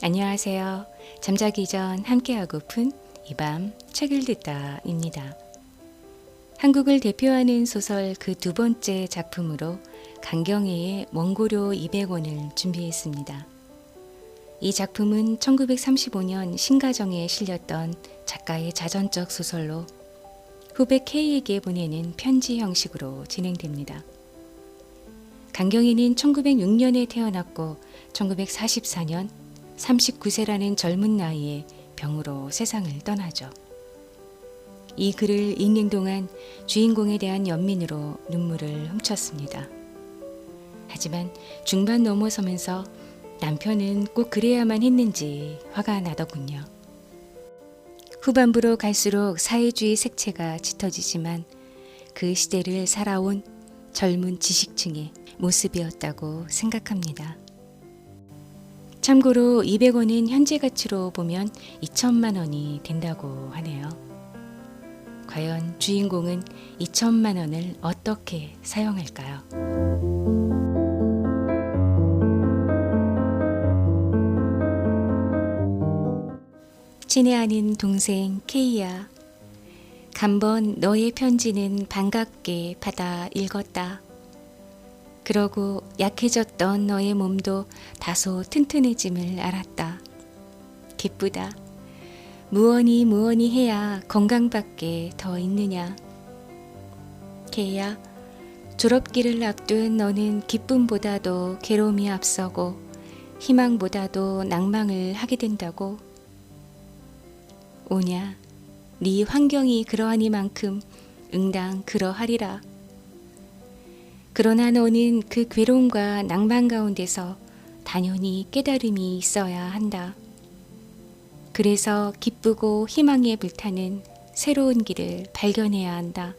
안녕하세요. 잠자기 전 함께하고픈 이 밤 책을 듣다입니다. 한국을 대표하는 소설 그 두 번째 작품으로 강경애의 원고료 200원을 준비했습니다. 이 작품은 1935년 신가정에 실렸던 작가의 자전적 소설로 후배 K에게 보내는 편지 형식으로 진행됩니다. 강경애는 1906년에 태어났고 1944년 39세라는 젊은 나이에 병으로 세상을 떠나죠. 이 글을 읽는 동안 주인공에 대한 연민으로 눈물을 훔쳤습니다. 하지만 중반 넘어서면서 남편은 꼭 그래야만 했는지 화가 나더군요. 후반부로 갈수록 사회주의 색채가 짙어지지만 그 시대를 살아온 젊은 지식층의 모습이었다고 생각합니다. 참고로 200원은 현재 가치로 보면 2천만 원이 된다고 하네요. 과연 주인공은 2천만 원을 어떻게 사용할까요? 친애하는 동생 K야, 간번 너의 편지는 반갑게 받아 읽었다. 그러고 약해졌던 너의 몸도 다소 튼튼해짐을 알았다. 기쁘다. 무언이 해야 건강밖에 더 있느냐. K야, 졸업기를 앞둔 너는 기쁨보다도 괴로움이 앞서고 희망보다도 낭망을 하게 된다고. 오냐, 네 환경이 그러하니만큼 응당 그러하리라. 그러나 너는 그 괴로움과 낭만 가운데서 당연히 깨달음이 있어야 한다. 그래서 기쁘고 희망에 불타는 새로운 길을 발견해야 한다.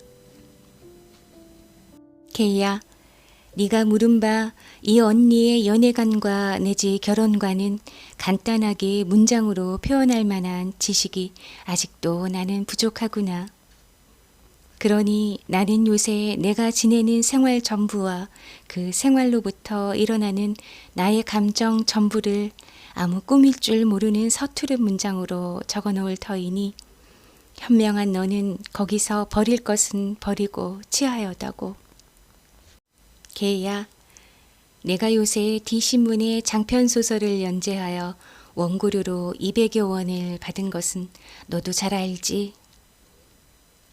K야, 네가 물은 바 이 언니의 연애관과 내지 결혼관은 간단하게 문장으로 표현할 만한 지식이 아직도 나는 부족하구나. 그러니 나는 요새 내가 지내는 생활 전부와 그 생활로부터 일어나는 나의 감정 전부를 아무 꾸밀 줄 모르는 서투른 문장으로 적어 놓을 터이니 현명한 너는 거기서 버릴 것은 버리고 취하여다고. K야, 내가 요새 D신문의 장편소설을 연재하여 원고료로 200여 원을 받은 것은 너도 잘 알지?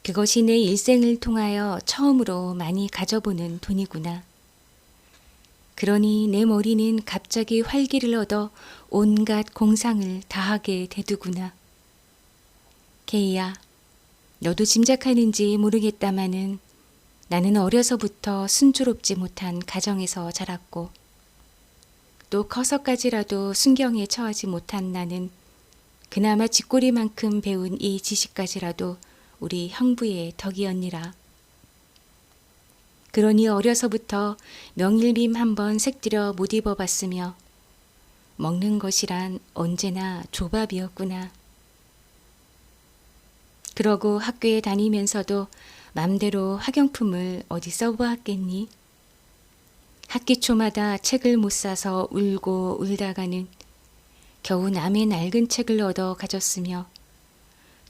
그것이 내 일생을 통하여 처음으로 많이 가져보는 돈이구나. 그러니 내 머리는 갑자기 활기를 얻어 온갖 공상을 다하게 되두구나. K야, 너도 짐작하는지 모르겠다마는 나는 어려서부터 순조롭지 못한 가정에서 자랐고 또 커서까지라도 순경에 처하지 못한 나는 그나마 쥐꼬리만큼 배운 이 지식까지라도 우리 형부의 덕이었니라. 그러니 어려서부터 명일빔 한번 색들여 못 입어봤으며 먹는 것이란 언제나 조밥이었구나. 그러고 학교에 다니면서도 맘대로 학용품을 어디 써보았겠니? 학기 초마다 책을 못 사서 울고 울다가는 겨우 남의 낡은 책을 얻어 가졌으며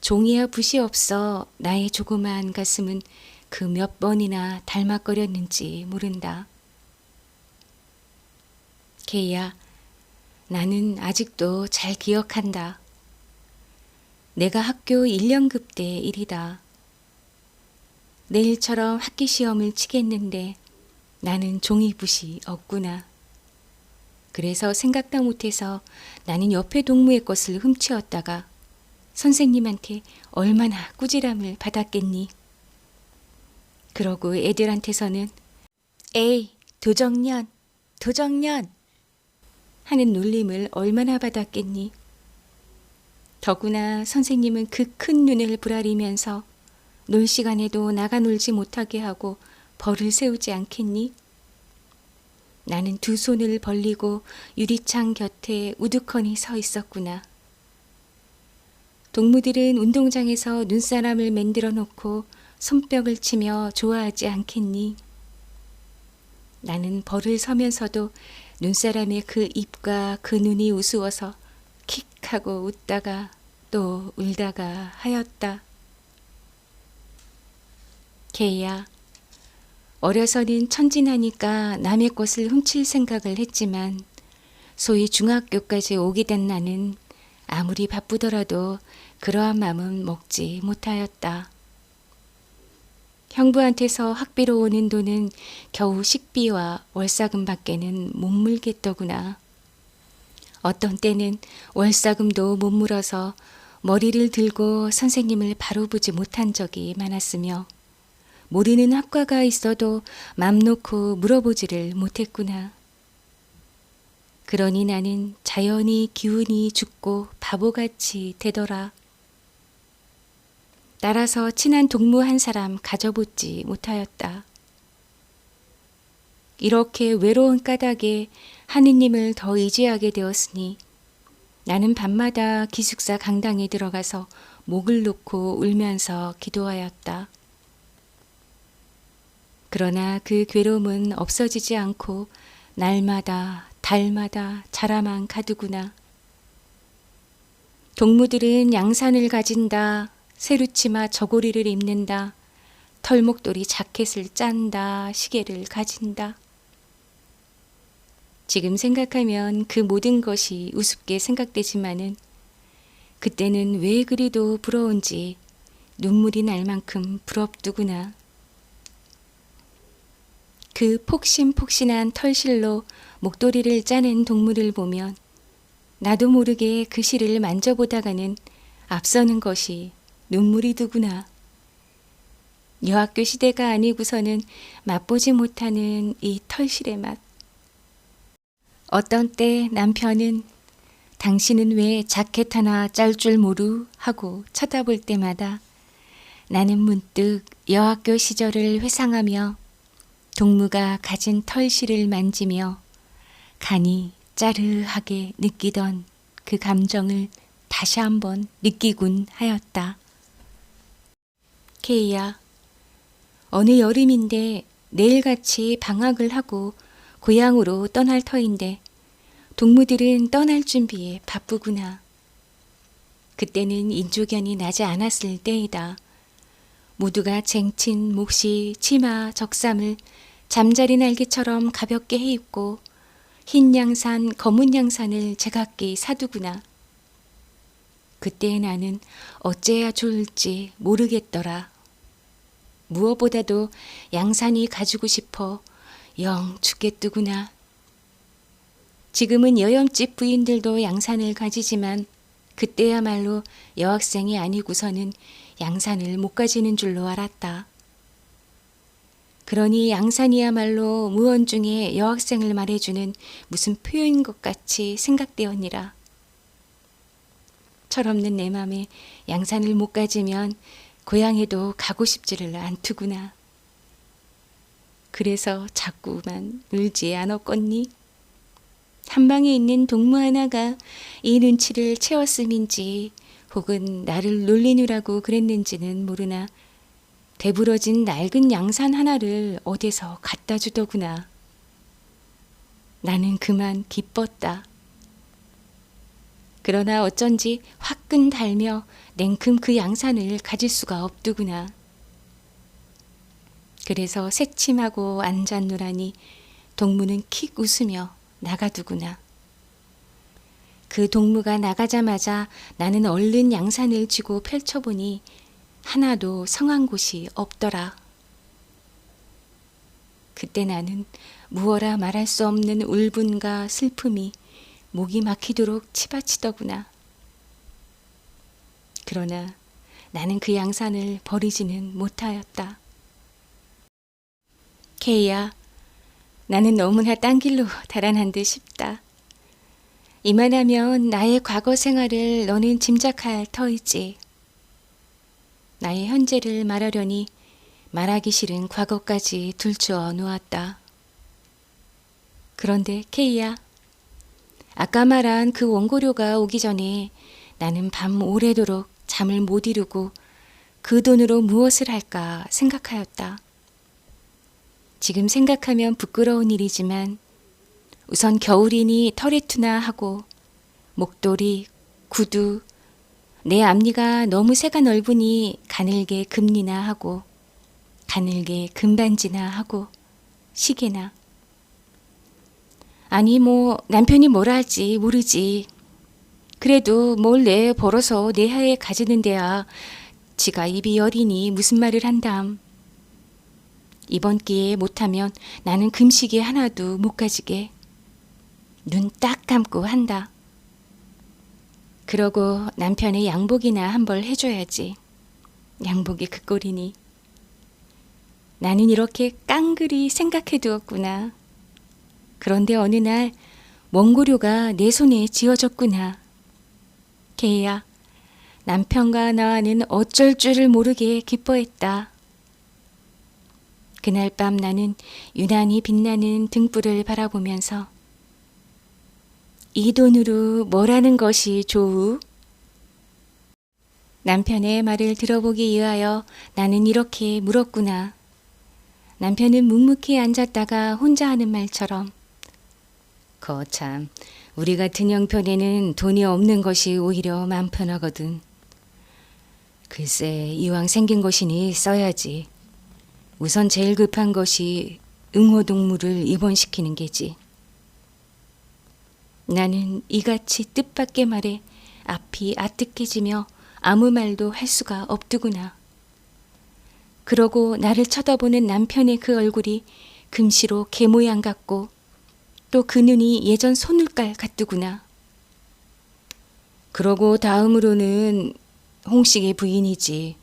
종이와 붓이 없어 나의 조그마한 가슴은 그 몇 번이나 닮아거렸는지 모른다. K야, 나는 아직도 잘 기억한다. 내가 학교 1년급 때 일이다. 내일처럼 학기 시험을 치겠는데 나는 종이붓이 없구나. 그래서 생각도 못해서 나는 옆에 동무의 것을 훔치었다가 선생님한테 얼마나 꾸지람을 받았겠니? 그러고 애들한테서는 에이, 도적년 하는 놀림을 얼마나 받았겠니? 더구나 선생님은 그 큰 눈을 부라리면서 놀 시간에도 나가 놀지 못하게 하고 벌을 세우지 않겠니? 나는 두 손을 벌리고 유리창 곁에 우두커니 서 있었구나. 동무들은 운동장에서 눈사람을 만들어 놓고 손뼉을 치며 좋아하지 않겠니? 나는 벌을 서면서도 눈사람의 그 입과 그 눈이 우스워서 킥 하고 웃다가 또 울다가 하였다. 개야, 어려서는 천진하니까 남의 것을 훔칠 생각을 했지만 소위 중학교까지 오게 된 나는 아무리 바쁘더라도 그러한 마음은 먹지 못하였다. 형부한테서 학비로 오는 돈은 겨우 식비와 월사금밖에는 못 물겠더구나. 어떤 때는 월사금도 못 물어서 머리를 들고 선생님을 바로 보지 못한 적이 많았으며 모르는 학과가 있어도 맘 놓고 물어보지를 못했구나. 그러니 나는 자연히 기운이 죽고 바보같이 되더라. 따라서 친한 동무 한 사람 가져보지 못하였다. 이렇게 외로운 까닭에 하느님을 더 의지하게 되었으니 나는 밤마다 기숙사 강당에 들어가서 목을 놓고 울면서 기도하였다. 그러나 그 괴로움은 없어지지 않고 날마다 달마다 자라만 가두구나. 동무들은 양산을 가진다, 세루치마 저고리를 입는다, 털목도리 자켓을 짠다, 시계를 가진다. 지금 생각하면 그 모든 것이 우습게 생각되지만은 그때는 왜 그리도 부러운지 눈물이 날 만큼 부럽두구나. 그 폭신폭신한 털실로 목도리를 짜는 동물을 보면 나도 모르게 그 실을 만져보다가는 앞서는 것이 눈물이 드구나. 여학교 시대가 아니고서는 맛보지 못하는 이 털실의 맛. 어떤 때 남편은 당신은 왜 자켓 하나 짤 줄 모루 하고 쳐다볼 때마다 나는 문득 여학교 시절을 회상하며 동무가 가진 털실을 만지며 간이 짜르하게 느끼던 그 감정을 다시 한번 느끼곤 하였다. 케이야, 어느 여름인데 내일같이 방학을 하고 고향으로 떠날 터인데 동무들은 떠날 준비에 바쁘구나. 그때는 인조견이 나지 않았을 때이다. 모두가 쟁친 몫이 치마, 적삼을 잠자리 날개처럼 가볍게 해입고 흰 양산, 검은 양산을 제각기 사두구나. 그때 나는 어째야 좋을지 모르겠더라. 무엇보다도 양산이 가지고 싶어 영 죽겠더구나. 지금은 여염집 부인들도 양산을 가지지만 그때야말로 여학생이 아니고서는 양산을 못 가지는 줄로 알았다. 그러니 양산이야말로 무언중에 여학생을 말해주는 무슨 표현인 것 같이 생각되었니라. 철없는 내 맘에 양산을 못 가지면 고향에도 가고 싶지를 않더구나. 그래서 자꾸만 울지 않았겠니? 한방에 있는 동무 하나가 이 눈치를 채웠음인지 혹은 나를 놀리느라고 그랬는지는 모르나 대부러진 낡은 양산 하나를 어디서 갖다 주더구나. 나는 그만 기뻤다. 그러나 어쩐지 화끈 달며 냉큼 그 양산을 가질 수가 없더구나. 그래서 새침하고 앉았노라니 동무는 킥 웃으며 나가두구나. 그 동무가 나가자마자 나는 얼른 양산을 쥐고 펼쳐보니 하나도 성한 곳이 없더라. 그때 나는 무어라 말할 수 없는 울분과 슬픔이 목이 막히도록 치받치더구나. 그러나 나는 그 양산을 버리지는 못하였다. 케이야, 나는 너무나 딴 길로 달아난 듯 싶다. 이만하면 나의 과거 생활을 너는 짐작할 터이지. 나의 현재를 말하려니 말하기 싫은 과거까지 둘주어 놓았다. 그런데 케이야, 아까 말한 그 원고료가 오기 전에 나는 밤 오래도록 잠을 못 이루고 그 돈으로 무엇을 할까 생각하였다. 지금 생각하면 부끄러운 일이지만 우선 겨울이니 털에투나 하고 목도리 구두, 내 앞니가 너무 새가 넓으니 가늘게 금리나 하고 가늘게 금반지나 하고 시계나. 아니 뭐 남편이 뭐라 할지 모르지. 그래도 뭘 내 벌어서 내 하에 가지는 데야 지가 입이 여리니 무슨 말을 한담. 이번 기회에 못하면 나는 금시계 하나도 못 가지게. 눈 딱 감고 한다. 그러고 남편의 양복이나 한 벌 해줘야지. 양복이 그 꼴이니. 나는 이렇게 깡그리 생각해 두었구나. 그런데 어느 날 원고료가 내 손에 쥐어졌구나. 걔야, 남편과 나와는 어쩔 줄을 모르게 기뻐했다. 그날 밤 나는 유난히 빛나는 등불을 바라보면서 이 돈으로 뭘 하는 것이 좋우? 남편의 말을 들어보기 위하여 나는 이렇게 물었구나. 남편은 묵묵히 앉았다가 혼자 하는 말처럼 거참 우리 같은 형편에는 돈이 없는 것이 오히려 마음 편하거든. 글쎄 이왕 생긴 것이니 써야지. 우선 제일 급한 것이 응호동물을 입원시키는 게지. 나는 이같이 뜻밖의 말에 앞이 아뜩해지며 아무 말도 할 수가 없더구나. 그러고 나를 쳐다보는 남편의 그 얼굴이 금시로 개 모양 같고 또 그 눈이 예전 손울깔 같더구나. 그러고 다음으로는 홍식의 부인이지.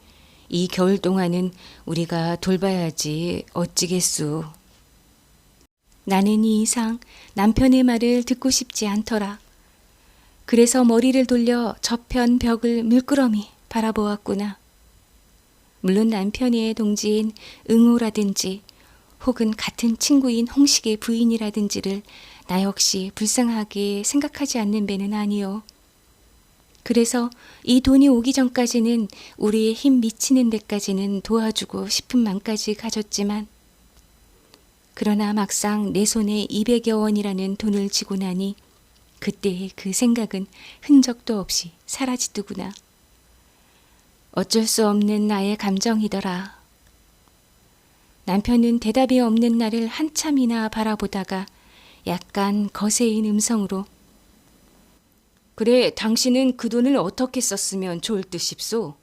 이 겨울 동안은 우리가 돌봐야지 어찌겠소. 나는 이 이상 남편의 말을 듣고 싶지 않더라. 그래서 머리를 돌려 저편 벽을 물끄러미 바라보았구나. 물론 남편의 동지인 응호라든지 혹은 같은 친구인 홍식의 부인이라든지를 나 역시 불쌍하게 생각하지 않는 배는 아니요. 그래서 이 돈이 오기 전까지는 우리의 힘 미치는 데까지는 도와주고 싶은 마음까지 가졌지만 그러나 막상 내 손에 200여 원이라는 돈을 쥐고 나니 그때의 그 생각은 흔적도 없이 사라지더구나. 어쩔 수 없는 나의 감정이더라. 남편은 대답이 없는 나를 한참이나 바라보다가 약간 거세인 음성으로 그래, 당신은 그 돈을 어떻게 썼으면 좋을 듯싶소?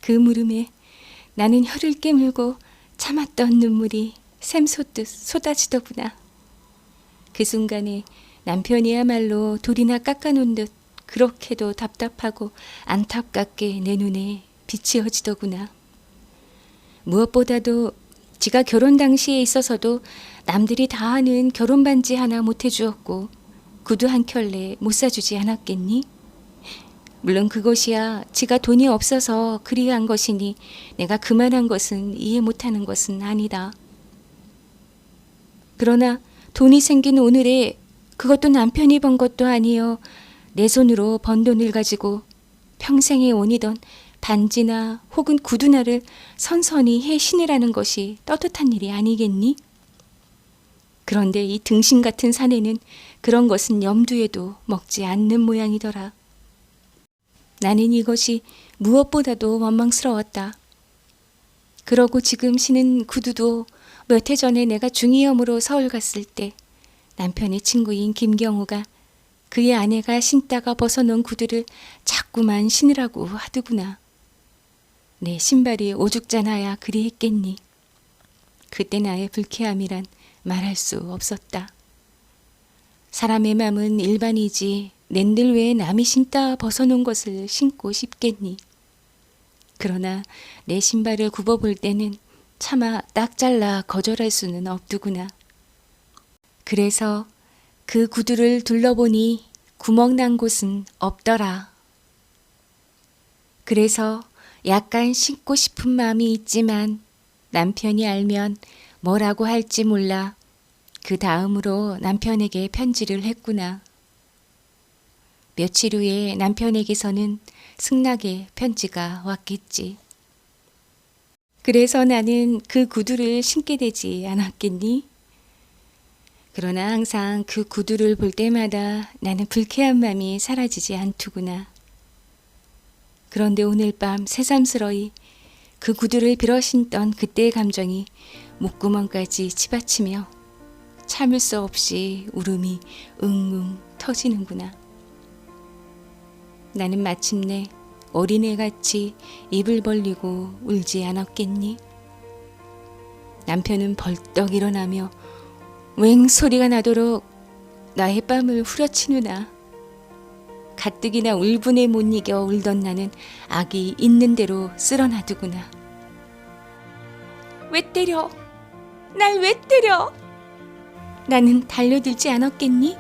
그 물음에 나는 혀를 깨물고 참았던 눈물이 샘솟듯 쏟아지더구나. 그 순간에 남편이야말로 돌이나 깎아놓은 듯 그렇게도 답답하고 안타깝게 내 눈에 비치어지더구나. 무엇보다도 지가 결혼 당시에 있어서도 남들이 다 하는 결혼 반지 하나 못 해주었고 구두 한 켤레 못 사주지 않았겠니? 물론 그것이야 지가 돈이 없어서 그리한 것이니 내가 그만한 것은 이해 못하는 것은 아니다. 그러나 돈이 생긴 오늘에 그것도 남편이 번 것도 아니요. 내 손으로 번 돈을 가지고 평생의 원이던 반지나 혹은 구두나를 선선히 해 신으라는 것이 떳떳한 일이 아니겠니? 그런데 이 등신 같은 사내는 그런 것은 염두에도 먹지 않는 모양이더라. 나는 이것이 무엇보다도 원망스러웠다. 그러고 지금 신은 구두도 몇 해 전에 내가 중이염으로 서울 갔을 때 남편의 친구인 김경호가 그의 아내가 신다가 벗어놓은 구두를 자꾸만 신으라고 하더구나. 내 신발이 오죽잖아야 그리 했겠니. 그때 나의 불쾌함이란 말할 수 없었다. 사람의 맘은 일반이지 낸들 왜 남이 신다 벗어놓은 것을 신고 싶겠니. 그러나 내 신발을 굽어볼 때는 차마 딱 잘라 거절할 수는 없더구나. 그래서 그 구두를 둘러보니 구멍난 곳은 없더라. 그래서 약간 신고 싶은 마음이 있지만 남편이 알면 뭐라고 할지 몰라 그 다음으로 남편에게 편지를 했구나. 며칠 후에 남편에게서는 승낙의 편지가 왔겠지. 그래서 나는 그 구두를 신게 되지 않았겠니? 그러나 항상 그 구두를 볼 때마다 나는 불쾌한 마음이 사라지지 않더구나. 그런데 오늘 밤 새삼스러이 그 구두를 빌어 신던 그때의 감정이 목구멍까지 치받치며 참을 수 없이 울음이 웅웅 터지는구나. 나는 마침내 어린애같이 입을 벌리고 울지 않았겠니? 남편은 벌떡 일어나며 웽 소리가 나도록 나의 뺨을 후려치누나. 가뜩이나 울분에 못 이겨 울던 나는 악이 있는 대로 쓸어놔두구나. 왜 때려? 날 왜 때려? 나는 달려들지 않았겠니?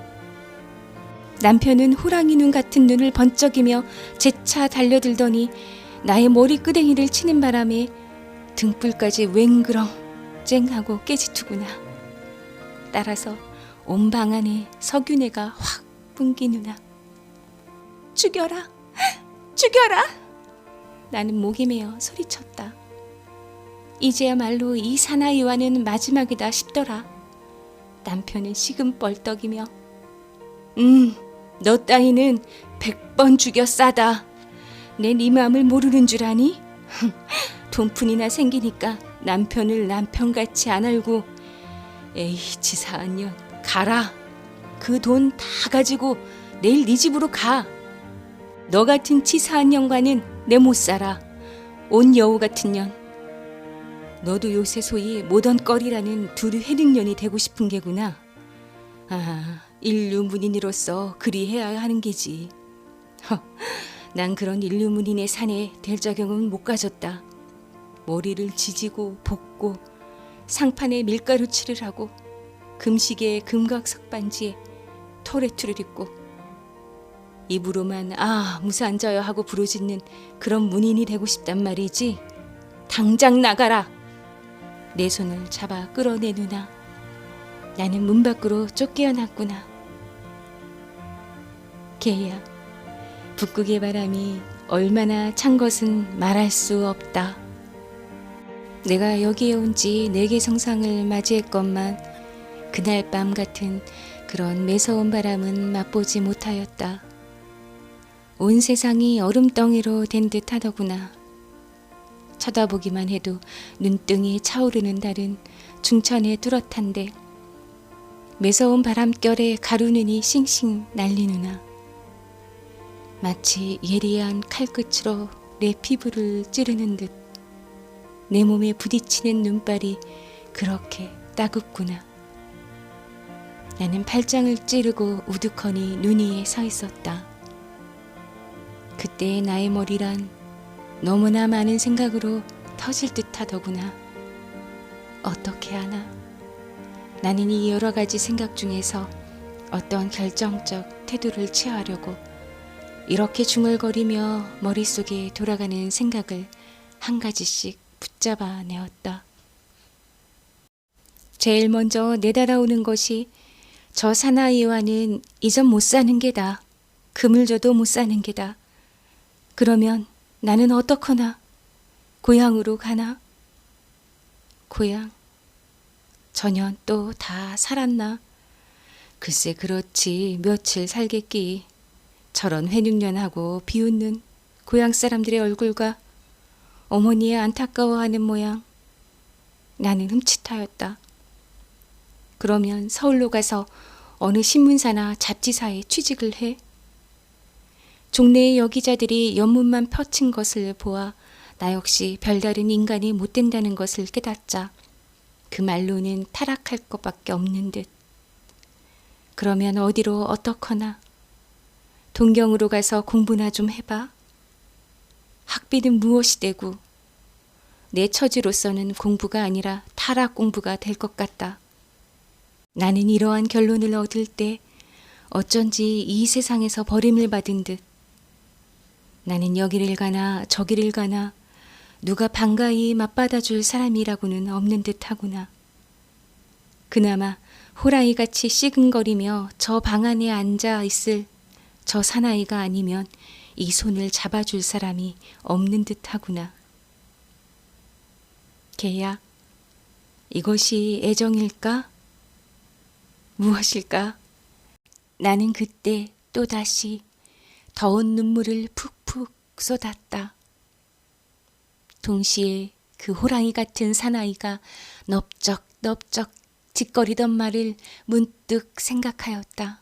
남편은 호랑이 눈 같은 눈을 번쩍이며 재차 달려들더니 나의 머리끄댕이를 치는 바람에 등불까지 웽그렁 쨍하고 깨지투구나. 따라서 온 방 안에 석윤애가 확 뿜기누나. 죽여라! 죽여라! 나는 목에 메어 소리쳤다. 이제야말로 이 사나이와는 마지막이다 싶더라. 남편은 시금벌떡이며 너 따위는 100번 죽여 싸다. 내 네 마음을 모르는 줄 아니? 돈푼이나 생기니까 남편을 남편같이 안 알고 에이 치사한 년 가라. 그 돈 다 가지고 내일 네 집으로 가. 너 같은 치사한 년과는 내 못 살아. 온 여우 같은 년. 너도 요새 소위 모던거리라는 두루 해능년이 되고 싶은 게구나. 아, 인류 문인으로서 그리해야 하는 게지. 난 그런 인류 문인의 산에 될 자경은 못 가졌다. 머리를 지지고 볶고 상판에 밀가루칠을 하고 금시계에 금각 석반지에 토레투를 입고 입으로만 무산저여 하고 부르짖는 그런 문인이 되고 싶단 말이지. 당장 나가라. 내 손을 잡아 끌어내누나. 나는 문 밖으로 쫓겨났구나. 개야, 북극의 바람이 얼마나 찬 것은 말할 수 없다. 내가 여기에 온 지 4개 성상을 맞이했건만 그날 밤 같은 그런 매서운 바람은 맛보지 못하였다. 온 세상이 얼음덩이로 된 듯 하더구나. 쳐다보기만 해도 눈등이 차오르는 달은 중천에 뚜렷한데 매서운 바람결에 가루눈이 싱싱 날리누나. 마치 예리한 칼끝으로 내 피부를 찌르는 듯 내 몸에 부딪히는 눈발이 그렇게 따갑구나. 나는 팔짱을 찌르고 우두커니 눈 위에 서 있었다. 그때의 나의 머리란 너무나 많은 생각으로 터질 듯하더구나. 어떻게 하나? 나는 이 여러 가지 생각 중에서 어떤 결정적 태도를 취하려고 이렇게 중얼거리며 머릿속에 돌아가는 생각을 한 가지씩 붙잡아 내었다. 제일 먼저 내달아오는 것이 저 사나이와는 이전 못 사는 게다. 금을 줘도 못 사는 게다. 그러면 나는 어떡하나? 고향으로 가나? 고향? 전혀 또 다 살았나? 글쎄 그렇지 며칠 살겠기. 저런 회육년하고 비웃는 고향 사람들의 얼굴과 어머니의 안타까워하는 모양. 나는 흠칫하였다. 그러면 서울로 가서 어느 신문사나 잡지사에 취직을 해? 종래의 여기자들이 연문만 펴친 것을 보아 나 역시 별다른 인간이 못 된다는 것을 깨닫자 그 말로는 타락할 것밖에 없는 듯. 그러면 어디로 어떡하나? 동경으로 가서 공부나 좀 해봐. 학비는 무엇이 되고 내 처지로서는 공부가 아니라 타락 공부가 될 것 같다. 나는 이러한 결론을 얻을 때 어쩐지 이 세상에서 버림을 받은 듯 나는 여기를 가나 저기를 가나 누가 반가이 맞받아줄 사람이라고는 없는 듯 하구나. 그나마 호랑이같이 씨근거리며 저 방 안에 앉아 있을 저 사나이가 아니면 이 손을 잡아줄 사람이 없는 듯 하구나. 개야, 이것이 애정일까? 무엇일까? 나는 그때 또다시 더운 눈물을 푹푹 쏟았다. 동시에 그 호랑이 같은 사나이가 넙적넙적 짓거리던 말을 문득 생각하였다.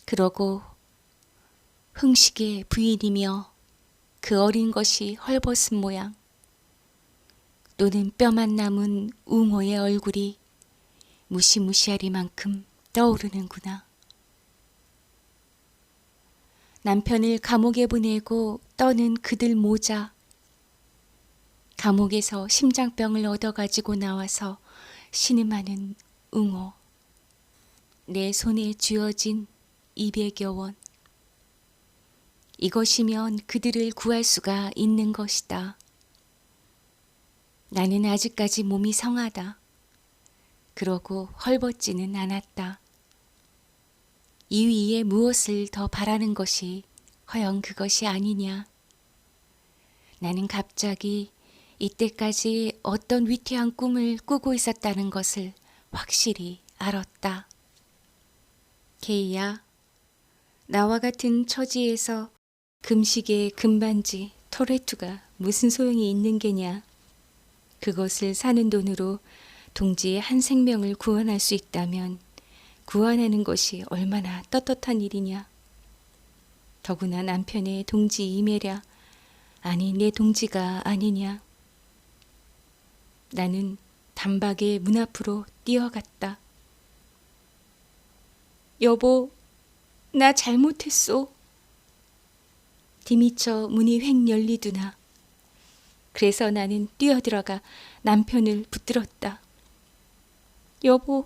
그러고 흥식의 부인이며 그 어린 것이 헐벗은 모양, 또는 뼈만 남은 웅호의 얼굴이 무시무시하리만큼 떠오르는구나. 남편을 감옥에 보내고 떠는 그들 모자, 감옥에서 심장병을 얻어가지고 나와서 신음하는 웅호, 내 손에 쥐어진 200여 원. 이것이면 그들을 구할 수가 있는 것이다. 나는 아직까지 몸이 성하다. 그러고 헐벗지는 않았다. 이 위에 무엇을 더 바라는 것이 허영 그것이 아니냐. 나는 갑자기 이때까지 어떤 위태한 꿈을 꾸고 있었다는 것을 확실히 알았다. 케이야, 나와 같은 처지에서 금시계 금반지 토레투가 무슨 소용이 있는 게냐. 그것을 사는 돈으로 동지의 한 생명을 구원할 수 있다면 구원하는 것이 얼마나 떳떳한 일이냐. 더구나 남편의 동지 이매랴, 아니 내 동지가 아니냐. 나는 단박에 문 앞으로 뛰어갔다. 여보, 나 잘못했소. 뒤미처 문이 획 열리두나. 그래서 나는 뛰어들어가 남편을 붙들었다. 여보,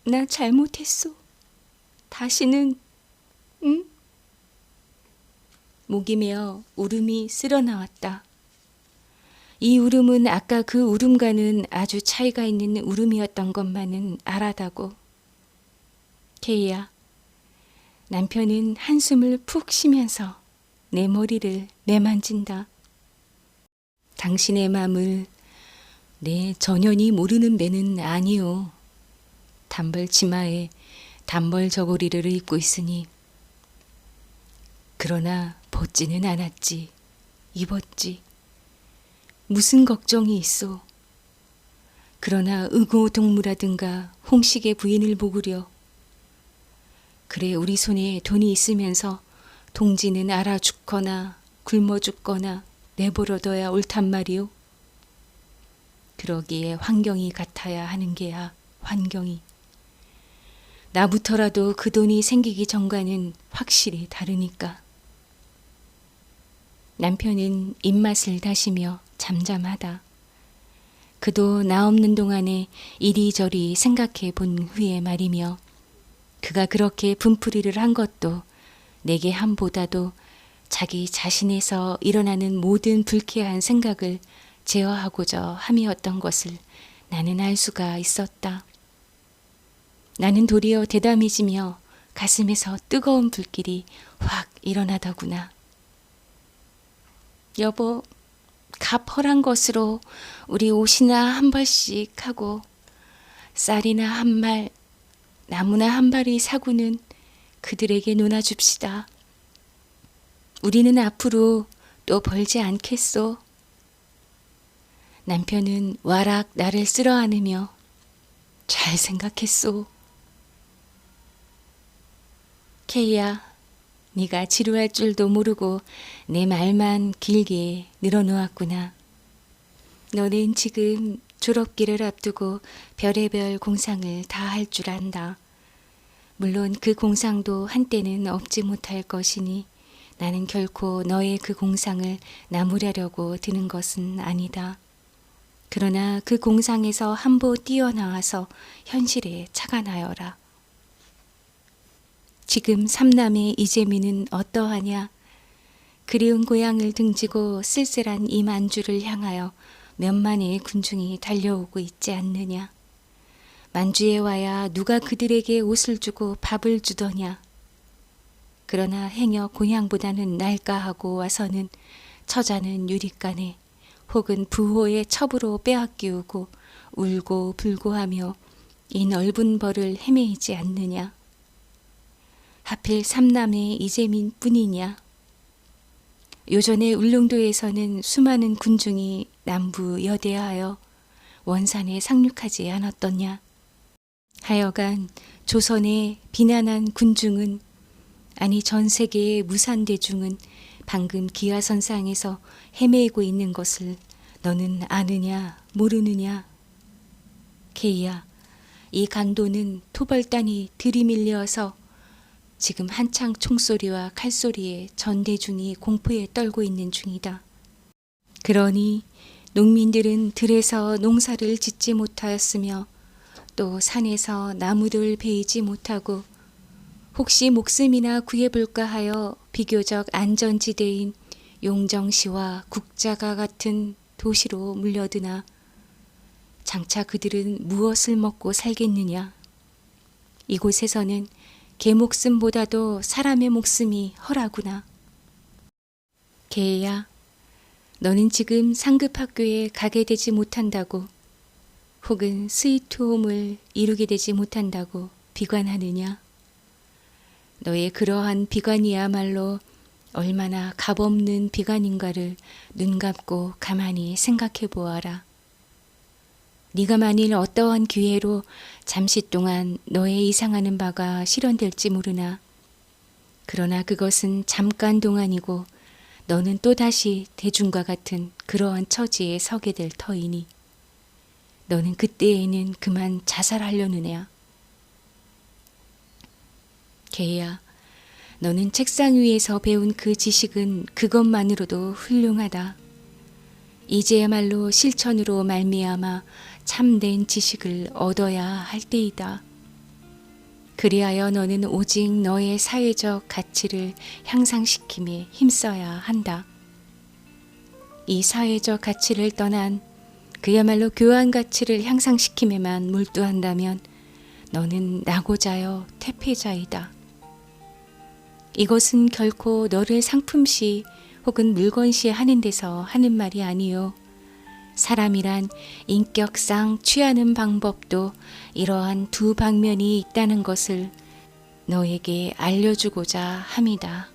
나 잘못했소. 다시는, 응? 목이 메어 울음이 쓸어나왔다. 이 울음은 아까 그 울음과는 아주 차이가 있는 울음이었던 것만은 알아다고. 케이야, 남편은 한숨을 푹 쉬면서 내 머리를 매만진다. 당신의 맘을 내 전현이 모르는 배는 아니오. 단벌 치마에 단벌 저고리를 입고 있으니. 그러나 벗지는 않았지. 입었지. 무슨 걱정이 있어. 그러나 의고동무라든가 홍식의 부인을 보구려. 그래 우리 손에 돈이 있으면서 동지는 알아 죽거나 굶어 죽거나 내버려둬야 옳단 말이오. 그러기에 환경이 같아야 하는 게야. 환경이. 나부터라도 그 돈이 생기기 전과는 확실히 다르니까. 남편은 입맛을 다시며 잠잠하다. 그도 나 없는 동안에 이리저리 생각해 본 후에 말이며, 그가 그렇게 분풀이를 한 것도 내게 함보다도 자기 자신에서 일어나는 모든 불쾌한 생각을 제어하고자 함이었던 것을 나는 알 수가 있었다. 나는 도리어 대담해지며 가슴에서 뜨거운 불길이 확 일어나더구나. 여보, 값 허란 것으로 우리 옷이나 한 벌씩 하고 쌀이나 한 말, 나무나 한 발이 사고는 그들에게 놓아줍시다. 우리는 앞으로 또 벌지 않겠소. 남편은 와락 나를 쓸어 안으며 잘 생각했소. 케이야, 네가 지루할 줄도 모르고 내 말만 길게 늘어놓았구나. 너는 지금 졸업기를 앞두고 별의별 공상을 다 할 줄 안다. 물론 그 공상도 한때는 없지 못할 것이니 나는 결코 너의 그 공상을 나무라려고 드는 것은 아니다. 그러나 그 공상에서 한보 뛰어나와서 현실에 착안하여라. 지금 삼남의 이재민은 어떠하냐? 그리운 고향을 등지고 쓸쓸한 이 만주를 향하여 몇만의 군중이 달려오고 있지 않느냐? 만주에 와야 누가 그들에게 옷을 주고 밥을 주더냐? 그러나 행여 고향보다는 낡아하고 와서는 처자는 유리간에 혹은 부호의 첩으로 빼앗기우고 울고 불고하며 이 넓은 벌을 헤매이지 않느냐? 하필 삼남의 이재민 뿐이냐? 요전에 울릉도에서는 수많은 군중이 남부 여대하여 원산에 상륙하지 않았더냐? 하여간 조선의 비난한 군중은, 아니 전 세계의 무산대중은 방금 기하선상에서 헤매고 있는 것을 너는 아느냐 모르느냐? 케이야, 이 강도는 토벌단이 들이밀려서 지금 한창 총소리와 칼소리에 전 대중이 공포에 떨고 있는 중이다. 그러니 농민들은 들에서 농사를 짓지 못하였으며 또 산에서 나무를 베이지 못하고 혹시 목숨이나 구해볼까 하여 비교적 안전지대인 용정시와 국자가 같은 도시로 물려드나 장차 그들은 무엇을 먹고 살겠느냐? 이곳에서는 개 목숨보다도 사람의 목숨이 헐하구나. 개야, 너는 지금 상급학교에 가게 되지 못한다고, 혹은 스위트홈을 이루게 되지 못한다고 비관하느냐? 너의 그러한 비관이야말로 얼마나 값없는 비관인가를 눈 감고 가만히 생각해 보아라. 네가 만일 어떠한 기회로 잠시 동안 너의 이상하는 바가 실현될지 모르나, 그러나 그것은 잠깐 동안이고 너는 또다시 대중과 같은 그러한 처지에 서게 될 터이니 너는 그때에는 그만 자살하려느냐? 개야, 너는 책상 위에서 배운 그 지식은 그것만으로도 훌륭하다. 이제야말로 실천으로 말미암아 참된 지식을 얻어야 할 때이다. 그리하여 너는 오직 너의 사회적 가치를 향상시킴에 힘써야 한다. 이 사회적 가치를 떠난 그야말로 교환 가치를 향상시킴에만 몰두한다면 너는 나고자여 태폐자이다. 이것은 결코 너를 상품시 혹은 물건시 하는 데서 하는 말이 아니요. 사람이란 인격상 취하는 방법도 이러한 두 방면이 있다는 것을 너에게 알려주고자 함이다.